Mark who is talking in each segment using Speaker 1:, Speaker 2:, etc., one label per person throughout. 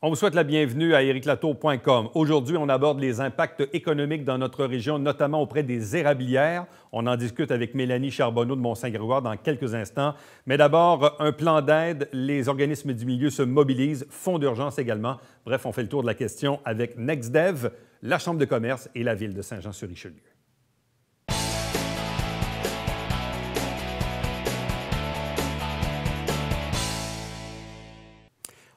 Speaker 1: On vous souhaite la bienvenue à ericlatour.com. Aujourd'hui, on aborde les impacts économiques dans notre région, notamment auprès des érablières. On en discute avec Mélanie Charbonneau de Mont-Saint-Grégoire dans quelques instants. Mais d'abord, un plan d'aide. Les organismes du milieu se mobilisent, fonds d'urgence également. Bref, on fait le tour de la question avec NextDev, la Chambre de commerce et la Ville de Saint-Jean-sur-Richelieu.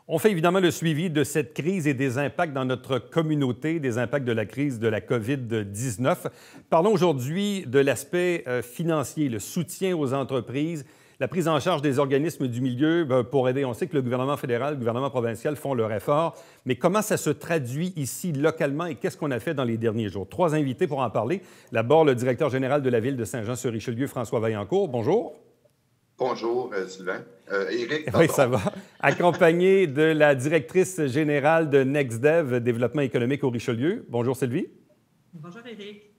Speaker 1: On fait évidemment le suivi de cette crise et des impacts dans notre communauté, des impacts de la crise de la COVID-19. Parlons aujourd'hui de l'aspect financier, le soutien aux entreprises, la prise en charge des organismes du milieu pour aider. On sait que le gouvernement fédéral, le gouvernement provincial font leur effort, mais comment ça se traduit ici localement et qu'est-ce qu'on a fait dans les derniers jours? Trois invités pour en parler. D'abord, le directeur général de la Ville de Saint-Jean-sur-Richelieu, François Vaillancourt. Bonjour.
Speaker 2: Bonjour, Sylvain. Éric,
Speaker 1: oui, ça va. Accompagné de la directrice générale de NextDev, Développement économique au Richelieu. Bonjour, Sylvie.
Speaker 3: Bonjour, Éric.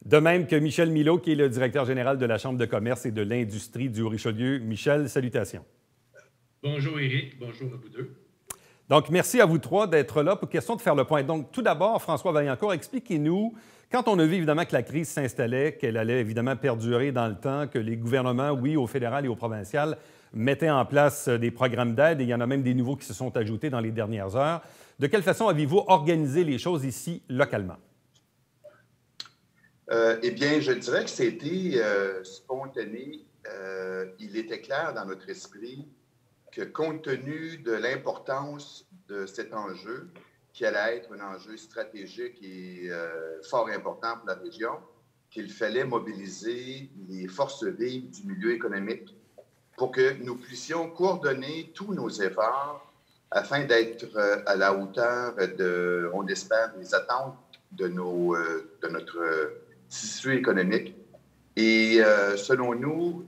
Speaker 1: De même que Michel Milot, qui est le directeur général de la Chambre de commerce et de l'industrie du Richelieu. Michel, salutations.
Speaker 4: Bonjour, Éric. Bonjour à vous deux.
Speaker 1: Donc, merci à vous trois d'être là pour question de faire le point. Donc, tout d'abord, François Vaillancourt, expliquez-nous, quand on a vu évidemment que la crise s'installait, qu'elle allait évidemment perdurer dans le temps, que les gouvernements, oui, au fédéral et au provincial, mettaient en place des programmes d'aide, et il y en a même des nouveaux qui se sont ajoutés dans les dernières heures. De quelle façon avez-vous organisé les choses ici, localement?
Speaker 2: Eh bien, je dirais que c'était spontané. Il était clair dans notre esprit que compte tenu de l'importance de cet enjeu, qui allait être un enjeu stratégique et fort important pour la région, qu'il fallait mobiliser les forces vives du milieu économique pour que nous puissions coordonner tous nos efforts afin d'être à la hauteur de, on espère, des attentes de notre tissu économique. Et selon nous,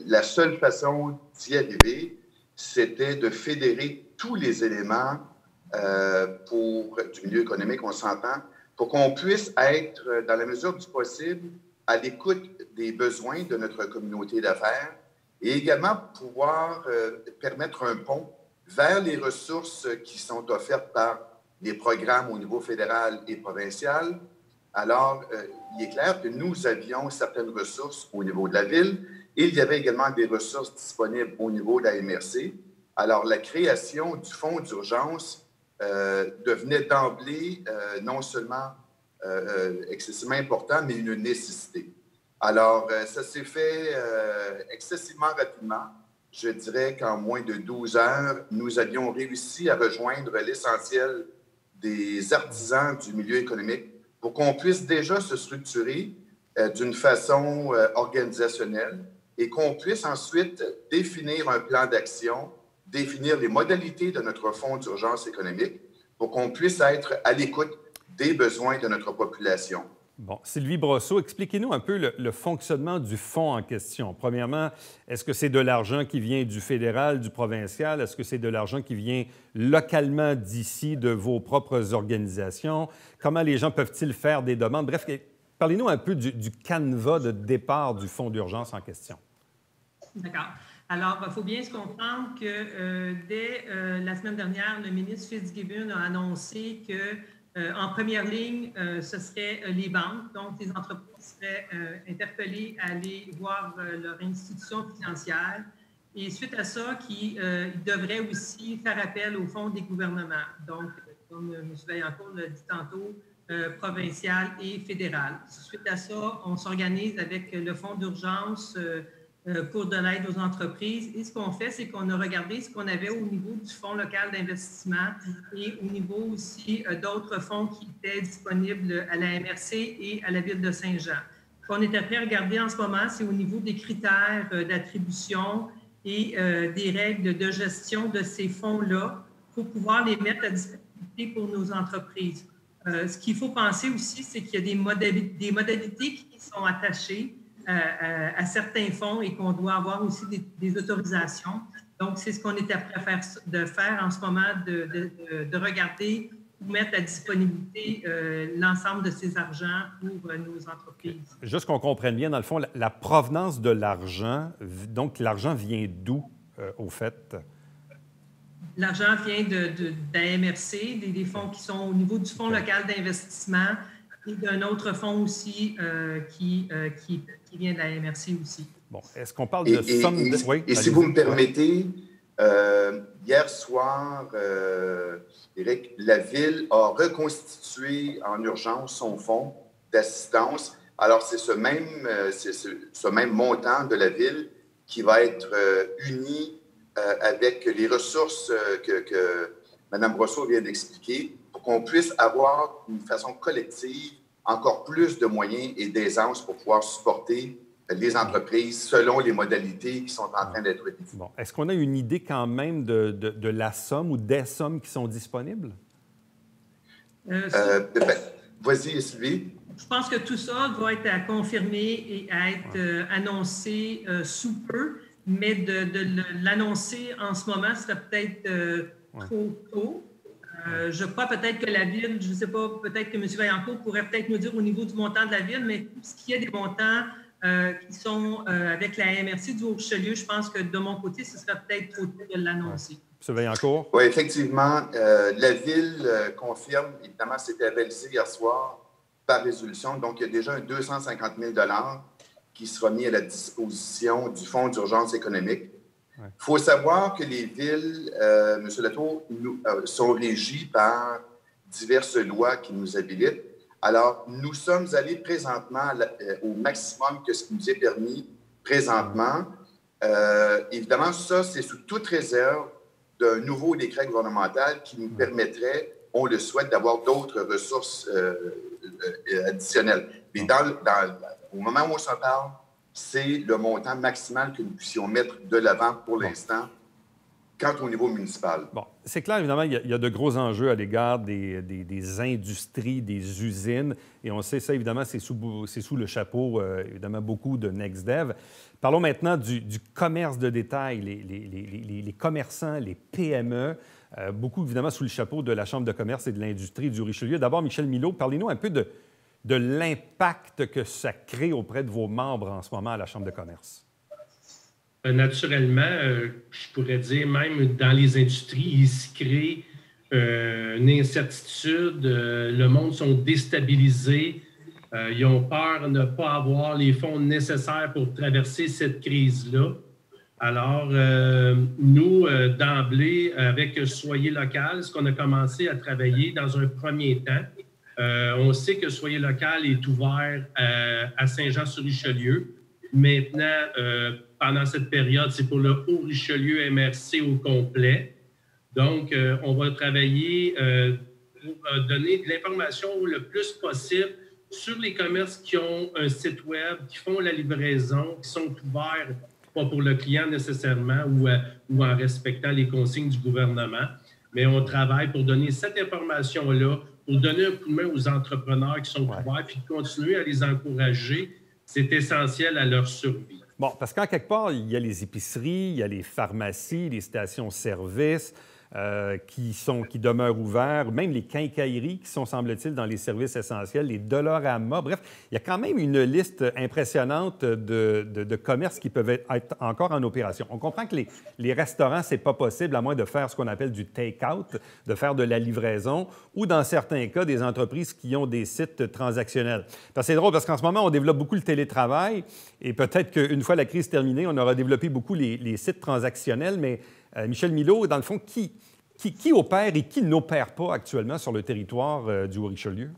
Speaker 2: la seule façon d'y arriver, c'était de fédérer tous les éléments du milieu économique, on s'entend, pour qu'on puisse être, dans la mesure du possible, à l'écoute des besoins de notre communauté d'affaires et également pouvoir permettre un pont vers les ressources qui sont offertes par les programmes au niveau fédéral et provincial. Alors, il est clair que nous avions certaines ressources au niveau de la Ville et il y avait également des ressources disponibles au niveau de la MRC. Alors, la création du fonds d'urgence devenait d'emblée non seulement excessivement important, mais une nécessité. Alors, ça s'est fait excessivement rapidement. Je dirais qu'en moins de 12 heures, nous avions réussi à rejoindre l'essentiel des artisans du milieu économique pour qu'on puisse déjà se structurer d'une façon organisationnelle et qu'on puisse ensuite définir un plan d'action, définir les modalités de notre fonds d'urgence économique pour qu'on puisse être à l'écoute des besoins de notre population.
Speaker 1: Bon, Sylvie Brosseau, expliquez-nous un peu le fonctionnement du fonds en question. Premièrement, est-ce que c'est de l'argent qui vient du fédéral, du provincial? Est-ce que c'est de l'argent qui vient localement d'ici, de vos propres organisations? Comment les gens peuvent-ils faire des demandes? Bref, parlez-nous un peu du canevas de départ du fonds d'urgence en question.
Speaker 3: D'accord. Alors, il faut bien se comprendre que dès la semaine dernière, le ministre Fitzgibbon a annoncé que en première ligne, ce serait les banques. Donc, les entreprises seraient interpellées à aller voir leur institution financière. Et suite à ça, ils devraient aussi faire appel aux fonds des gouvernements. Donc, comme M. Vaillancourt l'a dit tantôt, provincial et fédéral. Suite à ça, on s'organise avec le fonds d'urgence pour de l'aide aux entreprises. Et ce qu'on fait, c'est qu'on a regardé ce qu'on avait au niveau du Fonds local d'investissement et au niveau aussi d'autres fonds qui étaient disponibles à la MRC et à la Ville de Saint-Jean. Ce qu'on est après à regarder en ce moment, c'est au niveau des critères d'attribution et des règles de gestion de ces fonds-là pour pouvoir les mettre à disponibilité pour nos entreprises. Ce qu'il faut penser aussi, c'est qu'il y a des modalités qui sont attachées à certains fonds et qu'on doit avoir aussi des autorisations. Donc, c'est ce qu'on est prêt de faire en ce moment, de regarder ou mettre à disponibilité l'ensemble de ces argents pour nos entreprises.
Speaker 1: Juste qu'on comprenne bien, dans le fond, la provenance de l'argent, donc l'argent vient d'où, au fait?
Speaker 3: L'argent vient de la MRC, des fonds qui sont au niveau du Fonds local d'investissement et d'un autre fonds aussi qui vient de la MRC aussi.
Speaker 1: Bon, est-ce qu'on parle de somme de... Oui,
Speaker 2: et si vous me permettez, hier soir, Éric, la Ville a reconstitué en urgence son fonds d'assistance. Alors, c'est ce même montant de la Ville qui va être uni avec les ressources que Mme Brosseau vient d'expliquer pour qu'on puisse avoir, d'une façon collective, encore plus de moyens et d'aisance pour pouvoir supporter les entreprises selon les modalités qui sont en train d'être utilisées.
Speaker 1: Bon. Est-ce qu'on a une idée quand même de la somme ou des sommes qui sont disponibles?
Speaker 2: Vas-y, Sylvie.
Speaker 3: Je pense que tout ça va être à confirmer et à être annoncé sous peu, mais de l'annoncer en ce moment serait peut-être trop tôt. Je crois peut-être que la Ville, je ne sais pas, peut-être que M. Vaillancourt pourrait peut-être nous dire au niveau du montant de la Ville, mais tout ce qui est des montants qui sont avec la MRC du Haut-Richelieu, je pense que de mon côté, ce serait peut-être trop tôt de l'annoncer.
Speaker 1: M. Vaillancourt?
Speaker 2: Oui, effectivement. La Ville confirme, évidemment, c'était réalisé hier soir par résolution. Donc, il y a déjà un 250 000 $ qui sera mis à la disposition du Fonds d'urgence économique. Il faut savoir que les villes, M. Latour, sont régies par diverses lois qui nous habilitent. Alors, nous sommes allés présentement au maximum que ce qui nous est permis présentement. Évidemment, ça, c'est sous toute réserve d'un nouveau décret gouvernemental qui nous permettrait, on le souhaite, d'avoir d'autres ressources additionnelles. Mais au moment où on s'en parle, c'est le montant maximal que nous puissions mettre de l'avant pour l'instant, quant au niveau municipal.
Speaker 1: Bon, c'est clair, évidemment, il y a de gros enjeux à l'égard des industries, des usines, et on sait ça, évidemment, c'est sous le chapeau, évidemment, beaucoup de NextDev. Parlons maintenant du commerce de détail, les commerçants, les PME, beaucoup, évidemment, sous le chapeau de la Chambre de commerce et de l'industrie du Richelieu. D'abord, Michel Milot, parlez-nous un peu de l'impact que ça crée auprès de vos membres en ce moment à la Chambre de commerce.
Speaker 4: Naturellement, je pourrais dire même dans les industries, il se crée une incertitude. Le monde sont déstabilisés. Ils ont peur de ne pas avoir les fonds nécessaires pour traverser cette crise-là. Alors, nous, d'emblée, avec Soyez local, ce qu'on a commencé à travailler dans un premier temps, on sait que Soyez local est ouvert à Saint-Jean-sur-Richelieu. Maintenant, pendant cette période, c'est pour le Haut-Richelieu MRC au complet. Donc, on va travailler pour donner de l'information le plus possible sur les commerces qui ont un site web, qui font la livraison, qui sont ouverts, pas pour le client nécessairement ou en respectant les consignes du gouvernement. Mais on travaille pour donner cette information-là, pour donner un coup de main aux entrepreneurs qui sont ouverts, puis de continuer à les encourager. C'est essentiel à leur survie.
Speaker 1: Bon, parce qu'en quelque part, il y a les épiceries, il y a les pharmacies, les stations-service qui demeurent ouverts, même les quincailleries qui sont, semble-t-il, dans les services essentiels, les Dollarama. Bref, il y a quand même une liste impressionnante de commerces qui peuvent être encore en opération. On comprend que les restaurants, c'est pas possible, à moins de faire ce qu'on appelle du take-out, de faire de la livraison, ou dans certains cas, des entreprises qui ont des sites transactionnels. C'est drôle, parce qu'en ce moment, on développe beaucoup le télétravail, et peut-être qu'une fois la crise terminée, on aura développé beaucoup les sites transactionnels, mais Michel Milot, dans le fond, qui opère et qui n'opère pas actuellement sur le territoire du Haut-Richelieu?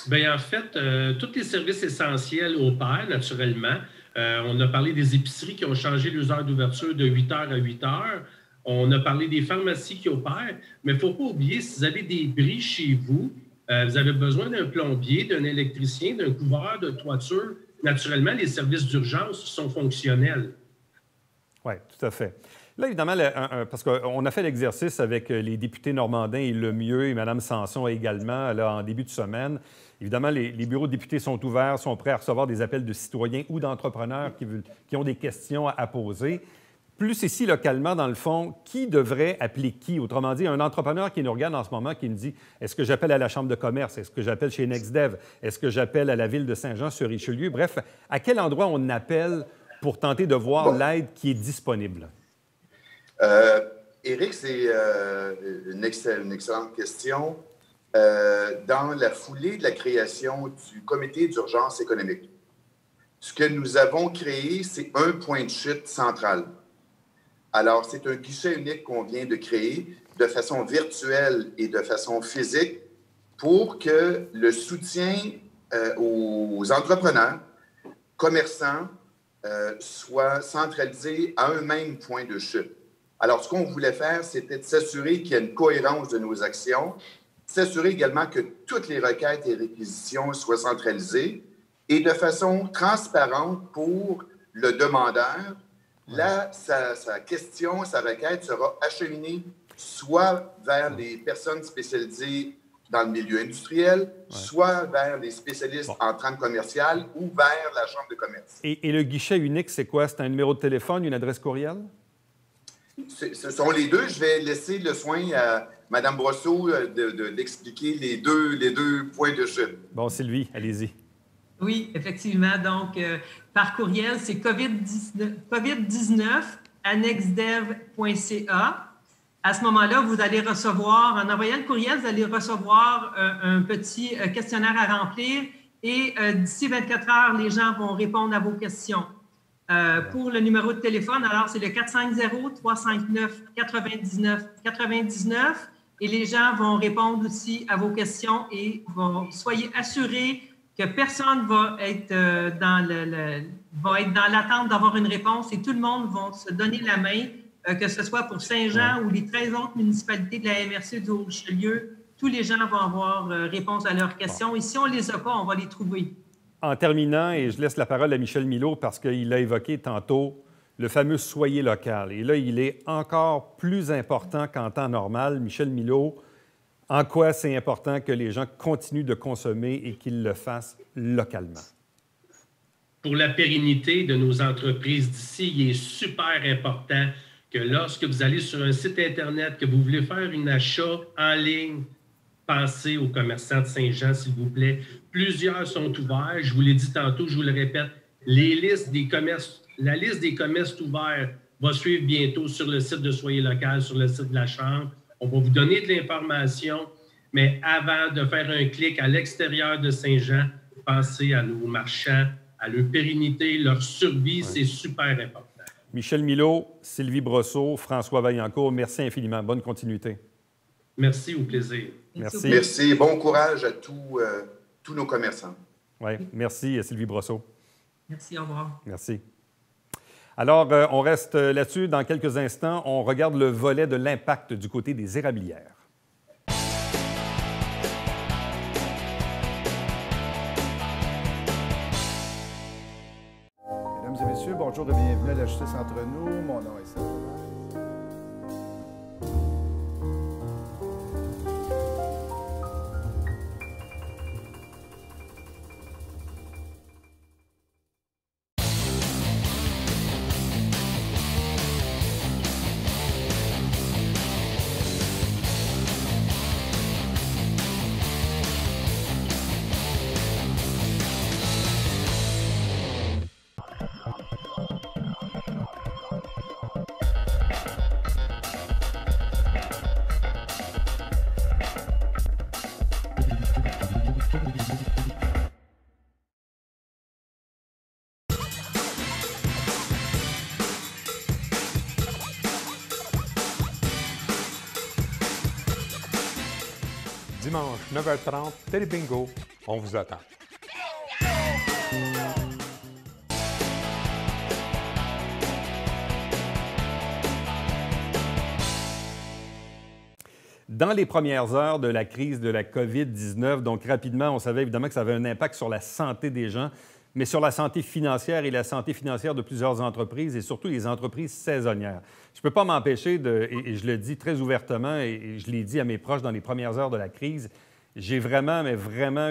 Speaker 4: Bien, en fait, tous les services essentiels opèrent, naturellement. On a parlé des épiceries qui ont changé leurs heures d'ouverture de 8 h à 8 h. On a parlé des pharmacies qui opèrent. Mais il ne faut pas oublier, si vous avez des bris chez vous, vous avez besoin d'un plombier, d'un électricien, d'un couvreur de toiture. Naturellement, les services d'urgence sont fonctionnels.
Speaker 1: Oui, tout à fait. Là, évidemment, parce qu'on a fait l'exercice avec les députés Normandin et Lemieux et Mme Sanson également, là, en début de semaine. Évidemment, les bureaux de députés sont ouverts, sont prêts à recevoir des appels de citoyens ou d'entrepreneurs qui ont des questions à poser. Plus ici, localement, dans le fond, qui devrait appeler qui? Autrement dit, un entrepreneur qui nous regarde en ce moment, qui nous dit « Est-ce que j'appelle à la Chambre de commerce? Est-ce que j'appelle chez NextDev? Est-ce que j'appelle à la Ville de Saint-Jean-sur-Richelieu? » Bref, à quel endroit on appelle pour tenter de voir l'aide qui est disponible?
Speaker 2: Éric, c'est une excellente question. Dans la foulée de la création du comité d'urgence économique, ce que nous avons créé, c'est un point de chute central. Alors, c'est un guichet unique qu'on vient de créer de façon virtuelle et de façon physique pour que le soutien aux entrepreneurs, commerçants, soit centralisé à un même point de chute. Alors, ce qu'on voulait faire, c'était de s'assurer qu'il y a une cohérence de nos actions, s'assurer également que toutes les requêtes et réquisitions soient centralisées et de façon transparente pour le demandeur. Là, sa question, sa requête sera acheminée soit vers les personnes spécialisées dans le milieu industriel, soit vers les spécialistes en trame commerciale ou vers la Chambre de commerce.
Speaker 1: Et le guichet unique, c'est quoi? C'est un numéro de téléphone, une adresse courriel?
Speaker 2: Ce sont les deux. Je vais laisser le soin à Mme Brosseau d'expliquer les deux points de chute.
Speaker 1: Bon, Sylvie, allez-y.
Speaker 3: Oui, effectivement. Donc, par courriel, c'est covid19@nextdev.ca. À ce moment-là, vous allez recevoir, en envoyant le courriel, vous allez recevoir un petit questionnaire à remplir et d'ici 24 heures, les gens vont répondre à vos questions. Pour le numéro de téléphone, alors c'est le 450-359-99-99 et les gens vont répondre aussi à vos questions et soyez assurés que personne va être dans l'attente d'avoir une réponse et tout le monde va se donner la main, que ce soit pour Saint-Jean ou les 13 autres municipalités de la MRC du Haut-Richelieu. Tous les gens vont avoir réponse à leurs questions et si on ne les a pas, on va les trouver.
Speaker 1: En terminant, et je laisse la parole à Michel Milot parce qu'il a évoqué tantôt le fameux « soyer local ». Et là, il est encore plus important qu'en temps normal. Michel Milot, en quoi c'est important que les gens continuent de consommer et qu'ils le fassent localement?
Speaker 4: Pour la pérennité de nos entreprises d'ici, il est super important que lorsque vous allez sur un site Internet, que vous voulez faire un achat en ligne, pensez aux commerçants de Saint-Jean, s'il vous plaît. Plusieurs sont ouverts. Je vous l'ai dit tantôt, je vous le répète. La liste des commerces ouverts va suivre bientôt sur le site de Soyer Local, sur le site de la Chambre. On va vous donner de l'information, mais avant de faire un clic à l'extérieur de Saint-Jean, pensez à nos marchands, à leur pérennité, leur survie, c'est super important.
Speaker 1: Michel Milot, Sylvie Brosseau, François Vaillancourt, merci infiniment. Bonne continuité.
Speaker 4: Merci, au plaisir.
Speaker 1: Merci.
Speaker 2: Merci. Bon courage à tous nos commerçants.
Speaker 1: Oui, merci Sylvie Brosseau.
Speaker 3: Merci, au revoir.
Speaker 1: Merci. Alors, on reste là-dessus. Dans quelques instants, on regarde le volet de l'impact du côté des érablières.
Speaker 5: Mesdames et messieurs, bonjour et bienvenue à la Justice entre nous. Mon nom est Sylvain.
Speaker 6: Dimanche, 9h30, Télé Bingo, on vous attend.
Speaker 1: Dans les premières heures de la crise de la COVID-19, donc rapidement, on savait évidemment que ça avait un impact sur la santé des gens, mais sur la santé financière et la santé financière de plusieurs entreprises et surtout les entreprises saisonnières. Je ne peux pas m'empêcher et je le dis très ouvertement et je l'ai dit à mes proches dans les premières heures de la crise, j'ai vraiment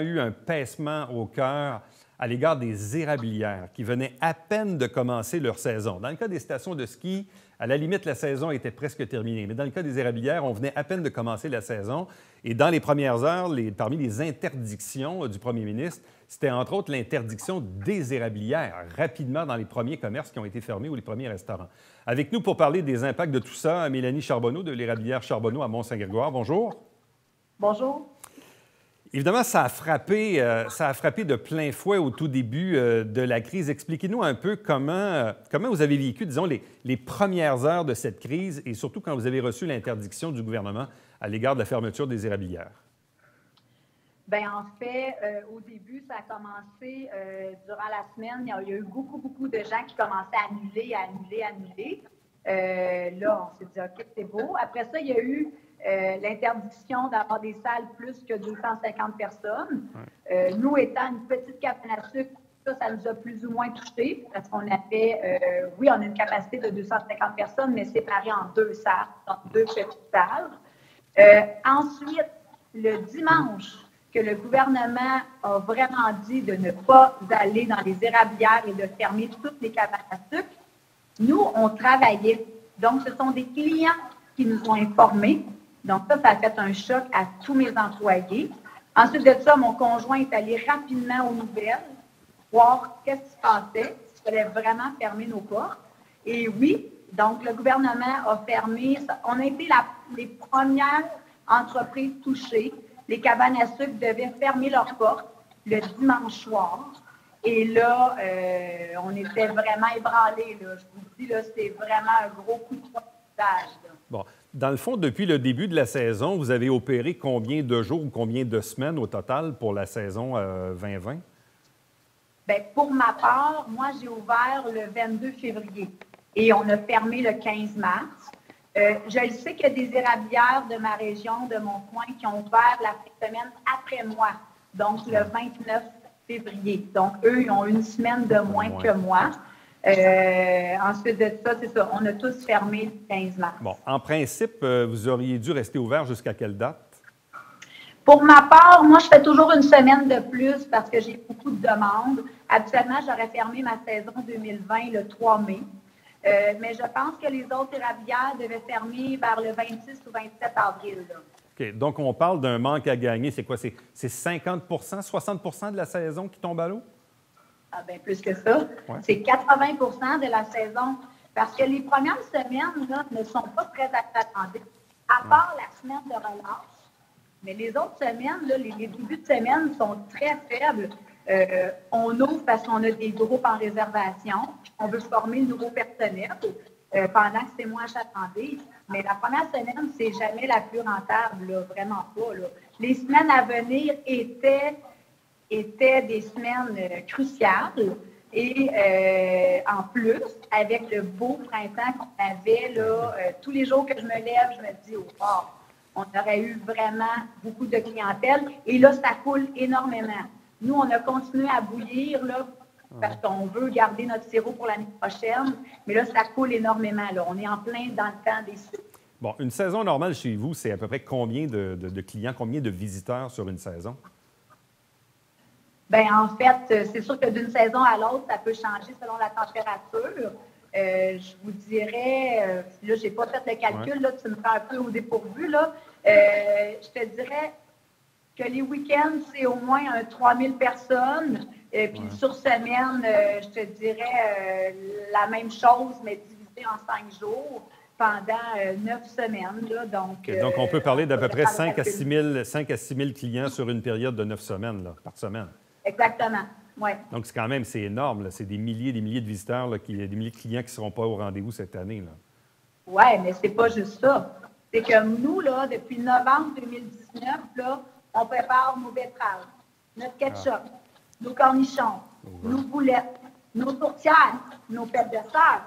Speaker 1: eu un pincement au cœur à l'égard des érablières qui venaient à peine de commencer leur saison. Dans le cas des stations de ski, à la limite, la saison était presque terminée. Mais dans le cas des érablières, on venait à peine de commencer la saison. Et dans les premières heures, parmi les interdictions du premier ministre, c'était entre autres l'interdiction des érablières, rapidement dans les premiers commerces qui ont été fermés ou les premiers restaurants. Avec nous pour parler des impacts de tout ça, Mélanie Charbonneau de l'érablière Charbonneau à Mont-Saint-Grégoire. Bonjour.
Speaker 7: Bonjour.
Speaker 1: Évidemment, ça a frappé de plein fouet au tout début de la crise. Expliquez-nous un peu comment vous avez vécu, disons, les premières heures de cette crise et surtout quand vous avez reçu l'interdiction du gouvernement à l'égard de la fermeture des érablières.
Speaker 7: Bien, en fait, au début, ça a commencé durant la semaine. Il y a eu beaucoup de gens qui commençaient à annuler. Là, on s'est dit, OK, c'est beau. Après ça, il y a eu l'interdiction d'avoir des salles plus que 250 personnes. Nous, étant une petite cabane à sucre, ça nous a plus ou moins touchés parce qu'on avait, oui, on a une capacité de 250 personnes, mais séparées en deux salles, donc deux petites salles. Ensuite, le dimanche, que le gouvernement a vraiment dit de ne pas aller dans les érablières et de fermer toutes les cabanes à sucre, nous, on travaillait. Donc, ce sont des clients qui nous ont informés. Donc, ça a fait un choc à tous mes employés. Ensuite de ça, mon conjoint est allé rapidement aux nouvelles, voir qu'est-ce qui se passait, s'il fallait vraiment fermer nos portes. Et oui, donc le gouvernement a fermé. On a été les premières entreprises touchées. Les cabanes à sucre devaient fermer leurs portes le dimanche soir. Et là, on était vraiment ébranlés. Là. Je vous dis, là, c'était vraiment un gros coup de poing dans le visage.
Speaker 1: Bon. Dans le fond, depuis le début de la saison, vous avez opéré combien de jours ou combien de semaines au total pour la saison 2020?
Speaker 7: Bien, pour ma part, moi, j'ai ouvert le 22 février et on a fermé le 15 mars. Je le sais qu'il y a des érablières de ma région, de mon coin, qui ont ouvert la semaine après moi, donc le 29 février. Donc, eux, ils ont une semaine de moins que moi. Ensuite de ça, c'est ça, on a tous fermé le 15 mars.
Speaker 1: Bon, en principe, vous auriez dû rester ouvert jusqu'à quelle date?
Speaker 7: Pour ma part, moi, je fais toujours une semaine de plus parce que j'ai beaucoup de demandes. Habituellement, j'aurais fermé ma saison 2020 le 3 mai. Mais je pense que les autres érablières devaient fermer vers le 26 ou 27 avril. Là.
Speaker 1: OK. Donc, on parle d'un manque à gagner. C'est quoi? C'est 50 60 de la saison qui tombe à l'eau?
Speaker 7: Ah, bien, plus que ça. Ouais. C'est 80 de la saison. Parce que les premières semaines là, ne sont pas très attendues, à part la semaine de relâche. Mais les autres semaines, là, les débuts de semaine sont très faibles. On ouvre parce qu'on a des groupes en réservation. On veut former le nouveau personnel pendant que c'est moins achalandé. Mais la première semaine, c'est jamais la plus rentable, là, vraiment pas. Là. Les semaines à venir étaient des semaines cruciales. Et en plus, avec le beau printemps qu'on avait, là, tous les jours que je me lève, je me dis, oh, wow, on aurait eu vraiment beaucoup de clientèle. Et là, ça coule énormément. Nous, on a continué à bouillir là, parce qu'on veut garder notre sirop pour l'année prochaine. Mais là, ça coule énormément. Là. On est en plein dans le temps des sucres.
Speaker 1: Bon, une saison normale chez vous, c'est à peu près combien de clients, combien de visiteurs sur une saison?
Speaker 7: Bien, en fait, c'est sûr que d'une saison à l'autre, ça peut changer selon la température. Je vous dirais, là, je n'ai pas fait le calcul, là, tu me fais un peu au dépourvu, là. Je te dirais que les week-ends, c'est au moins 3000 personnes. Puis sur semaine, je te dirais la même chose, mais divisé en 5 jours pendant 9 semaines. Là, donc,
Speaker 1: on peut parler d'à peu près 5 à 6 000 clients sur une période de 9 semaines, là, par semaine.
Speaker 7: Exactement, oui.
Speaker 1: Donc, c'est énorme. Là. C'est des milliers de visiteurs, là, des milliers de clients qui ne seront pas au rendez-vous cette année.
Speaker 7: Oui, mais c'est pas juste ça. C'est que nous, là, depuis novembre 2019, là, on prépare nos betteraves, notre ketchup, nos cornichons, nos boulettes, nos tourtières, nos fêtes de serre.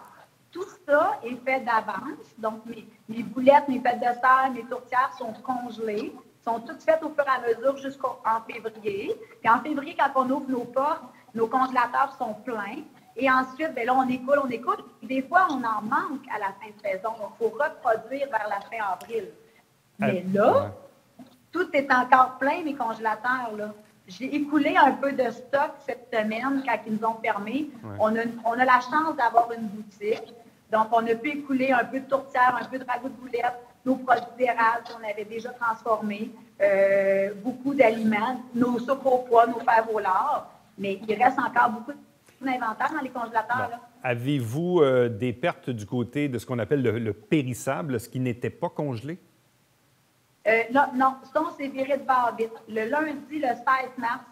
Speaker 7: Tout ça est fait d'avance. Donc, mes boulettes, mes fêtes de serre, mes tourtières sont congelées. Sont toutes faites au fur et à mesure jusqu'en février. Puis en février, quand on ouvre nos portes, nos congélateurs sont pleins. Et ensuite, bien là, on écoute. Et des fois, on en manque à la fin de saison. Donc, il faut reproduire vers la fin avril. Mais là, tout est encore plein, mes congélateurs. Là. J'ai écoulé un peu de stock cette semaine quand ils nous ont fermé. Ouais. On a la chance d'avoir une boutique. Donc, on a pu écouler un peu de tourtière, un peu de ragoût de boulette, nos produits d'érable qu'on avait déjà transformés, beaucoup d'aliments, nos sucres au pois, nos fèves au lard. Mais il reste encore beaucoup d'inventaire dans les congélateurs. Bon.
Speaker 1: Avez-vous des pertes du côté de ce qu'on appelle le périssable, ce qui n'était pas congelé?
Speaker 7: Non, ça, on s'est viré de bord vite. Le lundi, le 16 mars,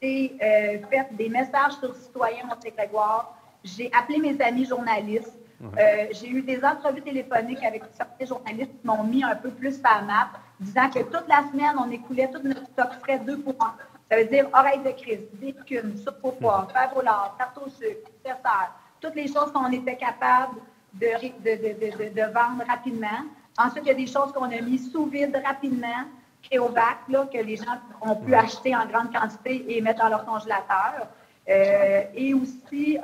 Speaker 7: j'ai fait des messages sur Citoyens Mont-Saint-Grégoire. J'ai appelé mes amis journalistes. J'ai eu des entrevues téléphoniques avec certains journalistes qui m'ont mis un peu plus à la map, disant que toute la semaine, on écoulait tout notre stock frais 2 pour 1. Ça veut dire oreilles de crise, d'écume, soupe au pois, fèves au lard, tarte au sucre, dessert, toutes les choses qu'on était capable de vendre rapidement. Ensuite, il y a des choses qu'on a mis sous vide rapidement, Créovac, là, que les gens ont pu acheter en grande quantité et mettre dans leur congélateur. Et aussi,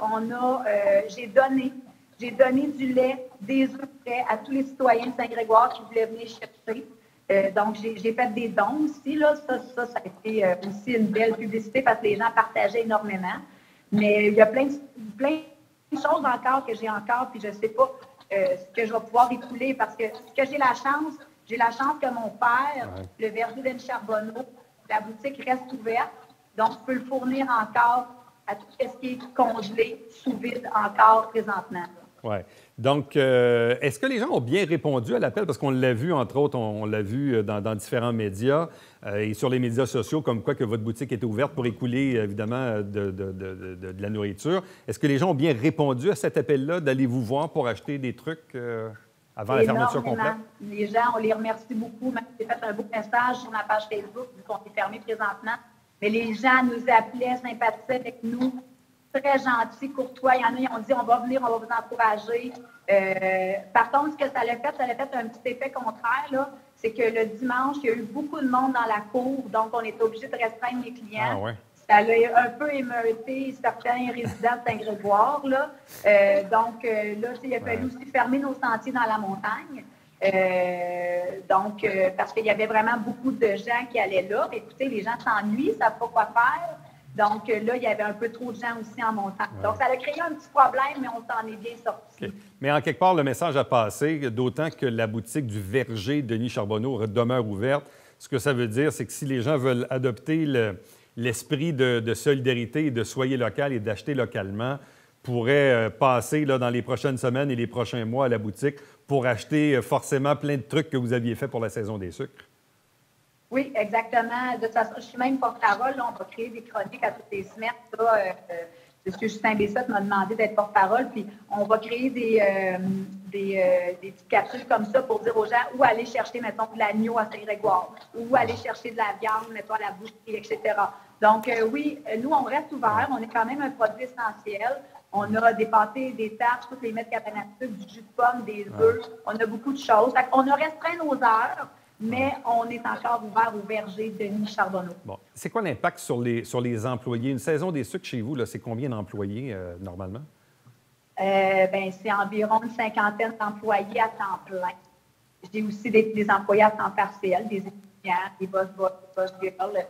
Speaker 7: j'ai donné du lait, des œufs frais à tous les citoyens de Saint-Grégoire qui voulaient venir chercher. Donc, j'ai fait des dons aussi. Là. Ça a été aussi une belle publicité parce que les gens partageaient énormément. Mais il y a plein de choses encore que j'ai encore, puis je ne sais pas ce que je vais pouvoir écouler parce que j'ai la chance que mon père, le verger d'Annie Charbonneau, la boutique reste ouverte. Donc, je peux le fournir encore à tout ce qui est congelé, sous vide encore présentement.
Speaker 1: Oui. Donc, est-ce que les gens ont bien répondu à l'appel? Parce qu'on l'a vu, entre autres, on l'a vu dans différents médias et sur les médias sociaux, comme quoi que votre boutique était ouverte pour écouler, évidemment, de la nourriture. Est-ce que les gens ont bien répondu à cet appel-là d'aller vous voir pour acheter des trucs avant la fermeture complète?
Speaker 7: Les gens, on les remercie beaucoup. Même j'ai fait un beau message sur ma page Facebook, vu qu'on est fermé présentement. Mais les gens nous appelaient, sympathisaient avec nous. Très gentils, courtois. Il y en a qui ont dit on va venir, on va vous encourager. Par contre, ce que ça a fait un petit effet contraire, là, c'est que le dimanche, il y a eu beaucoup de monde dans la cour, donc on était obligé de restreindre les clients. Ah ouais. Ça a un peu émeuté certains résidents de Saint-Grégoire. Là. Donc, là, il a fallu aussi fermer nos sentiers dans la montagne. Parce qu'il y avait vraiment beaucoup de gens qui allaient là. Écoutez, les gens s'ennuient, ils ne savent pas quoi faire. Donc là, il y avait un peu trop de gens aussi en montagne. Donc, ça a créé un petit problème, mais on s'en est bien sorti. Okay.
Speaker 1: Mais en quelque part, le message a passé, d'autant que la boutique du verger Denis Charbonneau demeure ouverte. Ce que ça veut dire, c'est que si les gens veulent adopter l'esprit de solidarité et de soyer local et d'acheter localement, pourraient passer là, dans les prochaines semaines et les prochains mois à la boutique pour acheter forcément plein de trucs que vous aviez fait pour la saison des sucres.
Speaker 7: Oui, exactement. De toute façon, je suis même porte-parole. On va créer des chroniques à toutes les semaines. Là, M. Justin Bessette m'a demandé d'être porte-parole. Puis, on va créer des petites capsules comme ça pour dire aux gens où aller chercher, mettons, de l'agneau à Saint-Grégoire, où aller chercher de la viande, mettons, à la boucherie, etc. Donc, oui, nous, on reste ouverts. On est quand même un produit essentiel. On a des pâtés, des tartes, toutes les mètres cabane à sucre, du jus de pomme, des œufs. On a beaucoup de choses. On a restreint nos heures. Mais on est encore ouvert au verger Denis Charbonneau.
Speaker 1: Bon. C'est quoi l'impact sur les employés? Une saison des sucres chez vous, là, c'est combien d'employés normalement?
Speaker 7: C'est environ une cinquantaine d'employés à temps plein. J'ai aussi des employés à temps partiel, des étudiants, des boss girls.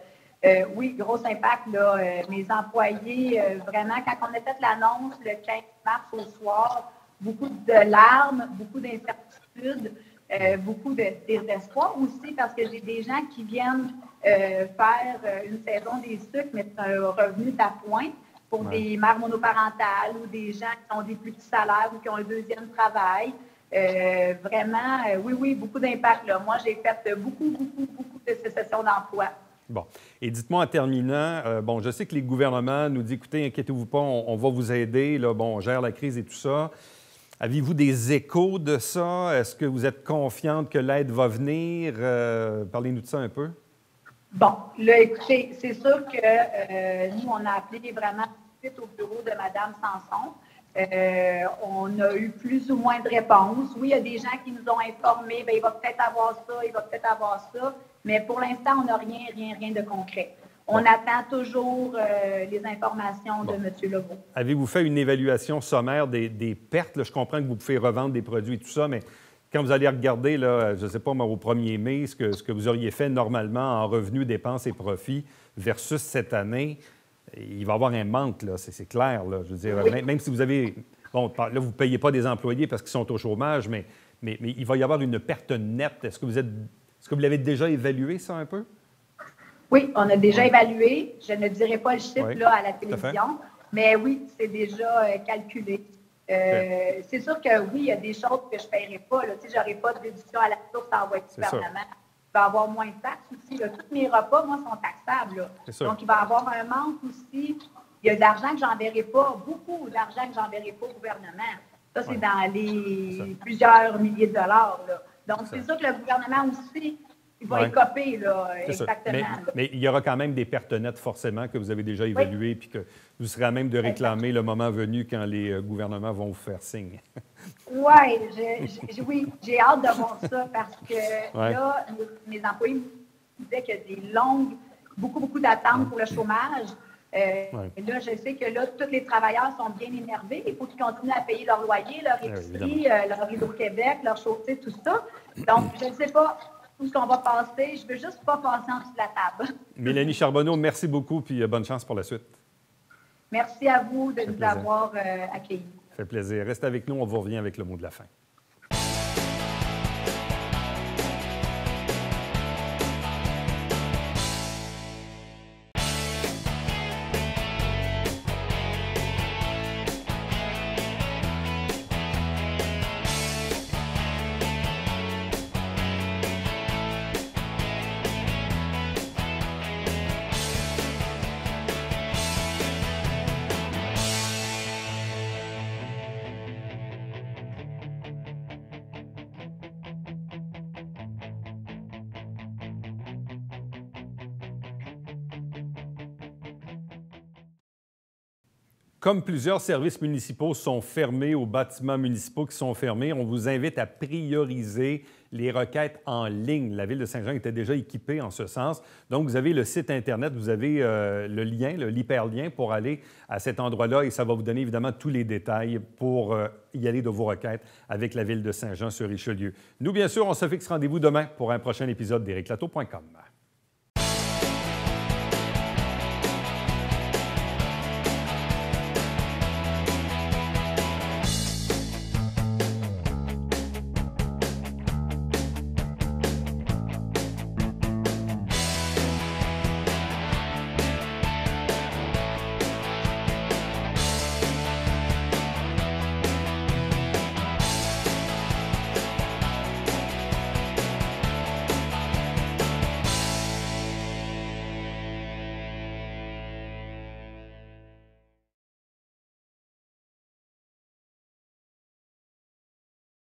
Speaker 7: Oui, gros impact. Là, mes employés, vraiment, quand on a fait l'annonce le 15 mars au soir, beaucoup de larmes, beaucoup d'incertitudes. Beaucoup de désespoir aussi parce que j'ai des gens qui viennent faire une saison des sucres, mais c'est un revenu d'appoint pour des mères monoparentales ou des gens qui ont des plus petits salaires ou qui ont un deuxième travail. Vraiment, oui, beaucoup d'impact. Là. Moi, j'ai fait beaucoup de cessation d'emploi.
Speaker 1: Bon. Et dites-moi en terminant, je sais que les gouvernements nous disent, écoutez, inquiétez-vous pas, on va vous aider, là, on gère la crise et tout ça. Avez-vous des échos de ça? Est-ce que vous êtes confiante que l'aide va venir? Parlez-nous de ça un peu.
Speaker 7: Bon, là, écoutez, c'est sûr que nous, on a appelé vraiment suite au bureau de Mme Sanson. On a eu plus ou moins de réponses. Oui, il y a des gens qui nous ont informés, il va peut-être avoir ça, il va peut-être avoir ça, mais pour l'instant, on n'a rien de concret. On attend toujours les informations de M. Legault.
Speaker 1: Avez-vous fait une évaluation sommaire des pertes? Là, je comprends que vous pouvez revendre des produits et tout ça, mais quand vous allez regarder, là, je ne sais pas, moi, au 1er mai, ce que vous auriez fait normalement en revenus, dépenses et profits versus cette année, il va y avoir un manque, là, c'est clair. Là, je veux dire,
Speaker 7: Oui.
Speaker 1: même si vous avez... Bon, là, vous ne payez pas des employés parce qu'ils sont au chômage, mais il va y avoir une perte nette. Est-ce que vous l'avez déjà évalué, ça, un peu?
Speaker 7: Oui, on a déjà évalué. Je ne dirai pas le chiffre là, à la
Speaker 1: tout à
Speaker 7: télévision, mais oui, c'est déjà calculé. C'est sûr que oui, il y a des choses que je ne paierai pas. Là. Tu sais, je n'aurai pas de réduction à la source envoyée du gouvernement. Il va y avoir moins de taxes aussi. Là. Tous mes repas, moi, sont taxables. Là. Donc, il va y avoir un manque aussi. Il y a de l'argent que j'enverrai pas, beaucoup d'argent que j'enverrai pas au gouvernement. Ça, c'est dans les plusieurs milliers de dollars. Là. Donc, c'est sûr que le gouvernement aussi, il va être copé, là, exactement.
Speaker 1: Mais il y aura quand même des pertes nettes, forcément, que vous avez déjà évaluées, puis que vous serez à même de réclamer le moment venu quand les gouvernements vont vous faire signe.
Speaker 7: Oui, j'ai hâte de voir ça parce que là, mes employés me disaient qu'il y a des longues, beaucoup d'attentes pour le chômage. Là, je sais que là, tous les travailleurs sont bien énervés. Il faut qu'ils continuent à payer leur loyer, leur épicerie, leur Hydro-Québec, leur chaussée, tout ça. Donc, je ne sais pas où ce qu'on va passer. Je ne veux juste pas passer en dessous de la table.
Speaker 1: Mélanie Charbonneau, merci beaucoup, puis bonne chance pour la suite.
Speaker 7: Merci à vous de nous avoir accueillis.
Speaker 1: Ça fait plaisir. Restez avec nous, on vous revient avec le mot de la fin. Comme plusieurs services municipaux sont fermés ou bâtiments municipaux qui sont fermés, on vous invite à prioriser les requêtes en ligne. La Ville de Saint-Jean était déjà équipée en ce sens. Donc, vous avez le site Internet, vous avez le lien, l'hyperlien pour aller à cet endroit-là et ça va vous donner évidemment tous les détails pour y aller de vos requêtes avec la Ville de Saint-Jean sur Richelieu. Nous, bien sûr, on se fixe rendez-vous demain pour un prochain épisode d'ériclateau.com.